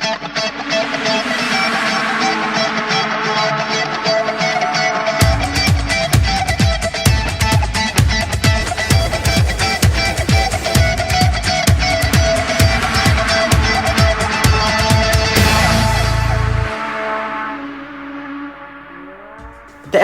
The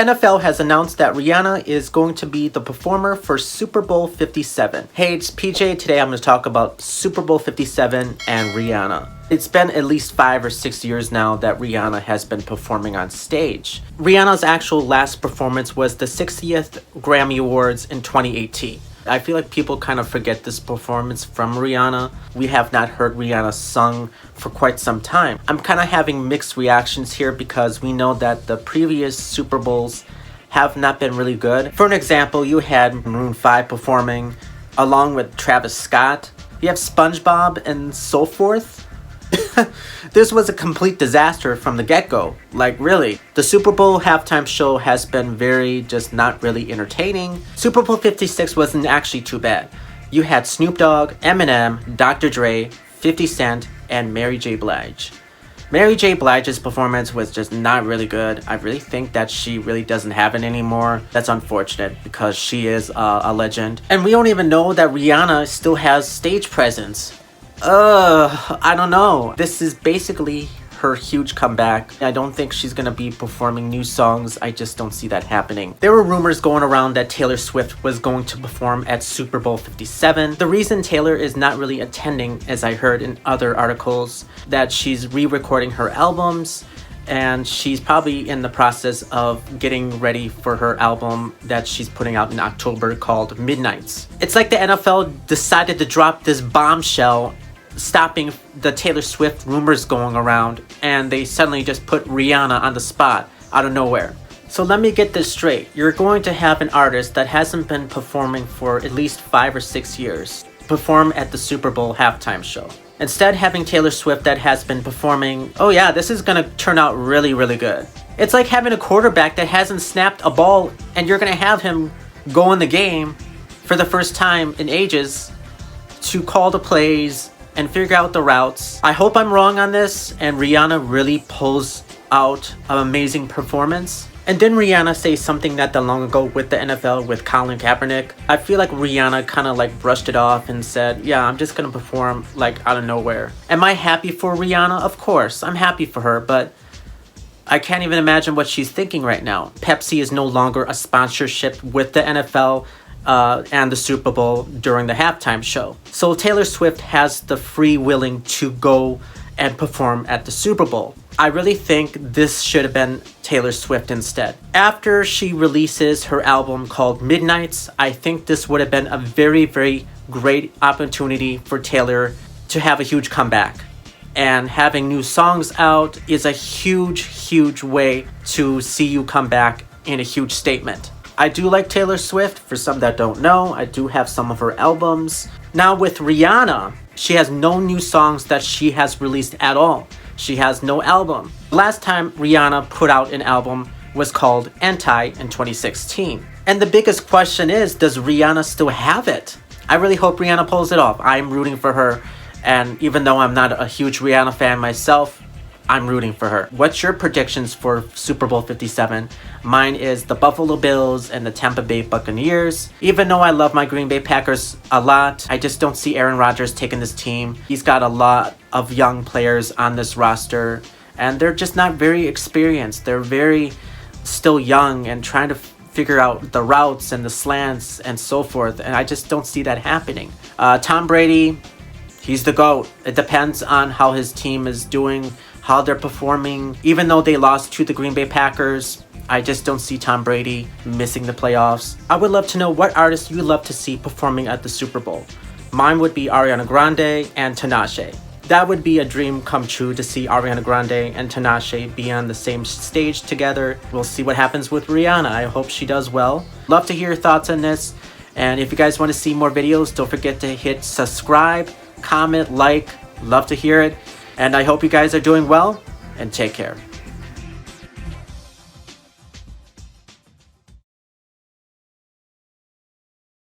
NFL has announced that Rihanna is going to be the performer for Super Bowl 57. Hey, it's PJ. Today I'm going to talk about Super Bowl 57 and Rihanna. It's been at least 5 or 6 years now that Rihanna has been performing on stage. Rihanna's actual last performance was the 60th Grammy Awards in 2018. I feel like people kind of forget this performance from Rihanna. We have not heard Rihanna sung for quite some time. I'm kind of having mixed reactions here because we know that the previous Super Bowls have not been really good. For an example, you had Maroon 5 performing along with Travis Scott. You have SpongeBob and so forth. This was a complete disaster from the get-go. Like, really. The Super Bowl halftime show has been just not really entertaining. Super Bowl 56 wasn't actually too bad. You had Snoop Dogg, Eminem, Dr. Dre, 50 Cent, and Mary J. Blige. Mary J. Blige's performance was just not really good. I really think that she really doesn't have it anymore. That's unfortunate because she is a legend. And we don't even know that Rihanna still has stage presence. I don't know. This is basically her huge comeback. I don't think she's gonna be performing new songs. I just don't see that happening. There were rumors going around that Taylor Swift was going to perform at Super Bowl 57. The reason Taylor is not really attending, as I heard in other articles, that she's re-recording her albums and she's probably in the process of getting ready for her album that she's putting out in October called Midnights. It's like the NFL decided to drop this bombshell stopping the Taylor Swift rumors going around, and they suddenly just put Rihanna on the spot out of nowhere. So let me get this straight. You're going to have an artist that hasn't been performing for at least 5 or 6 years perform at the Super Bowl halftime show. Instead, having Taylor Swift that has been performing, oh yeah, this is gonna turn out really, really good. It's like having a quarterback that hasn't snapped a ball and you're gonna have him go in the game for the first time in ages to call the plays and figure out the routes. I hope I'm wrong on this and Rihanna really pulls out an amazing performance. And didn't Rihanna say something not that long ago with the NFL with Colin Kaepernick? I feel like Rihanna kind of like brushed it off and said, yeah, I'm just gonna perform like out of nowhere. Am I happy for Rihanna? Of course, I'm happy for her, but I can't even imagine what she's thinking right now. Pepsi is no longer a sponsorship with the NFL and the Super Bowl during the halftime show. So Taylor Swift has the free willing to go and perform at the Super Bowl. I really think this should have been Taylor Swift instead. After she releases her album called Midnights, I think this would have been a very, very great opportunity for Taylor to have a huge comeback. And having new songs out is a huge, huge way to see you come back in a huge statement. I do like Taylor Swift. For some that don't know, I do have some of her albums. Now with Rihanna, she has no new songs that she has released at all. She has no album. Last time Rihanna put out an album was called Anti in 2016. And the biggest question is, does Rihanna still have it? I really hope Rihanna pulls it off. I'm rooting for her. And even though I'm not a huge Rihanna fan myself, I'm rooting for her. What's your predictions for Super Bowl 57? Mine is the Buffalo Bills and the Tampa Bay Buccaneers. Even though I love my Green Bay Packers a lot, I just don't see Aaron Rodgers taking this team. He's got a lot of young players on this roster, and they're just not very experienced. They're very still young and trying to figure out the routes and the slants and so forth, and I just don't see that happening. Tom Brady, he's the GOAT. It depends on how his team is doing, how they're performing. Even though they lost to the Green Bay Packers, I just don't see Tom Brady missing the playoffs. I would love to know what artists you would love to see performing at the Super Bowl. Mine would be Ariana Grande and Tinashe. That would be a dream come true to see Ariana Grande and Tinashe be on the same stage together. We'll see what happens with Rihanna. I hope she does well. Love to hear your thoughts on this. And if you guys want to see more videos, don't forget to hit subscribe, comment, like. Love to hear it. And I hope you guys are doing well, and take care.